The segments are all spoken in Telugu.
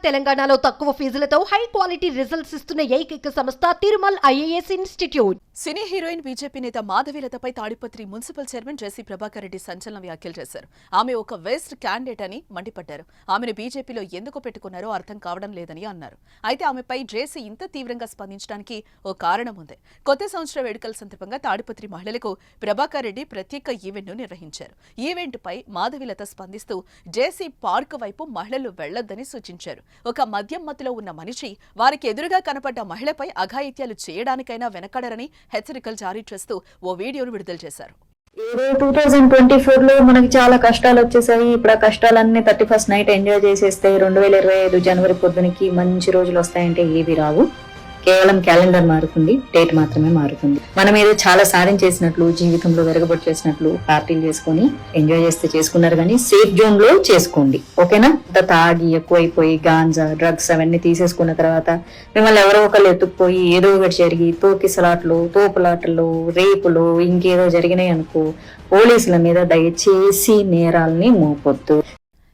తెలంగాణలో తక్కువ ఫీజులతో హై క్వాలిటీ రిజల్ట్స్ ఇస్తున్న ఏకైక సంస్థ తిరుమల్ ఐఏఎస్ ఇన్స్టిట్యూట్. సినీ హీరోయిన్ బీజేపీ నేత మాధవీలతపై తాడిపత్రి మున్సిపల్ చైర్మన్ జేసీ ప్రభాకర్ రెడ్డి సంచలన వ్యాఖ్యలు చేశారు. ఆమె ఒక వేస్ట్ క్యాండిడేట్ అని మండిపడ్డారు. ఆమెను బీజేపీలో ఎందుకు పెట్టుకున్నారో అర్థం కావడం లేదని అన్నారు. అయితే ఆమెపై జేసీ ఇంత తీవ్రంగా స్పందించడానికి ఓ కారణం ఉంది. కొత్త సంవత్సర వేడుకల సందర్భంగా తాడిపత్రి మహిళలకు ప్రభాకర్ రెడ్డి ప్రత్యేక ఈవెంట్ను నిర్వహించారు. ఈవెంట్పై మాధవీలత స్పందిస్తూ జేసీ పార్క్ వైపు మహిళలు వెళ్లొద్దని సూచించారు. ఒక మద్యం మత్తులో ఉన్న మనిషి వారికి ఎదురుగా కనపడ్డ మహిళపై అఘాయిత్యాలు చేయడానికైనా వెనకాడరని హెచ్చరికలు జారీ చేస్తూ ఓ వీడియోను విడుదల చేశారు. 2024 లో మనకి చాలా కష్టాలు వచ్చేసాయి. ఇప్పుడు ఆ కష్టాలన్నీ 31st నైట్ ఎంజాయ్ చేసేస్తే 2025 జనవరి పొద్దునకి మంచి రోజులు వస్తాయంటే ఏవి రావు. కేవలం క్యాలెండర్ మారుతుంది, డేట్ మాత్రమే మారుతుంది. మనం ఏదో చాలా సాధించేసినట్లు, జీవితంలో వెరగబొట్టు చేసినట్లు పార్టీలు చేసుకుని ఎంజాయ్ చేస్తే చేసుకున్నారు, కానీ సేఫ్ జోన్ లో చేసుకోండి, ఓకేనా? తాగి ఎక్కువైపోయి గాంజా, డ్రగ్స్ అవన్నీ తీసేసుకున్న తర్వాత మిమ్మల్ని ఎవరో ఒకళ్ళు ఎత్తుకుపోయి ఏదో ఒకటి జరిగి తోకిసలాట్లు, తోపులాటలు, రేపులు ఇంకేదో జరిగినాయి అనుకో, పోలీసుల మీద దయచేసి నేరాలని మోపొద్దు.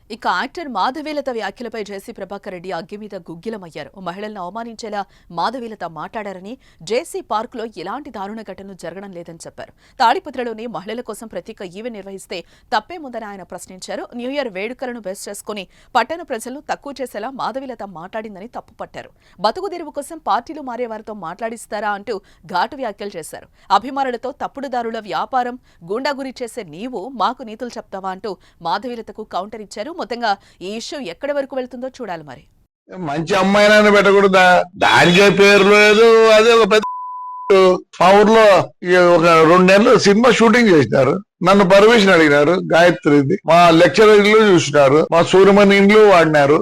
ఇక యాక్టర్ మాధవీలత వ్యాఖ్యలపై జేసీ ప్రభాకర్ రెడ్డి అగ్గి మీద గుగ్గిలమయ్యారు. మహిళలను అవమానించేలా మాధవీలత మాట్లాడారని, జేసీ పార్క్ లో ఎలాంటి దారుణ ఘటనలు జరగడం లేదని చెప్పారు. తాడిపత్రిలోని మహిళల కోసం ప్రత్యేక ఈవెంట్ నిర్వహిస్తే తప్పేముందని ఆయన ప్రశ్నించారు. న్యూ ఇయర్ వేడుకలను బేస్ చేసుకుని పట్టణ ప్రజలను తక్కువ చేసేలా మాధవీలత మాట్లాడిందని తప్పుపట్టారు. బతుకుదెరువు కోసం పార్టీలు మారే వారితో మాట్లాడిస్తారా అంటూ ఘాటు వ్యాఖ్యలు చేశారు. అభిమానులతో తప్పుడుదారుల వ్యాపారం, గూండాగురి చేసే నీవు మాకు నీతులు చెప్తావా అంటూ మాధవీలతకు కౌంటర్ ఇచ్చారు. మొత్తంగా ఈ ఇష్యూ ఎక్కడి వరకు వెళ్తుందో చూడాలి. మరి మంచి అమ్మాయినైనా పెట్టకూడదా? దానికే పేరు లేదు. అదే ఒక పెద్ద మా ఊర్లో ఒక 2 నెలలు సినిమా షూటింగ్ చేసినారు. నన్ను పర్మిషన్ అడిగినారు. గాయత్రిది మా లెక్చరర్ ఇల్లు చూసినారు, మా సూర్యమణి ఇండ్లు వాడినారు.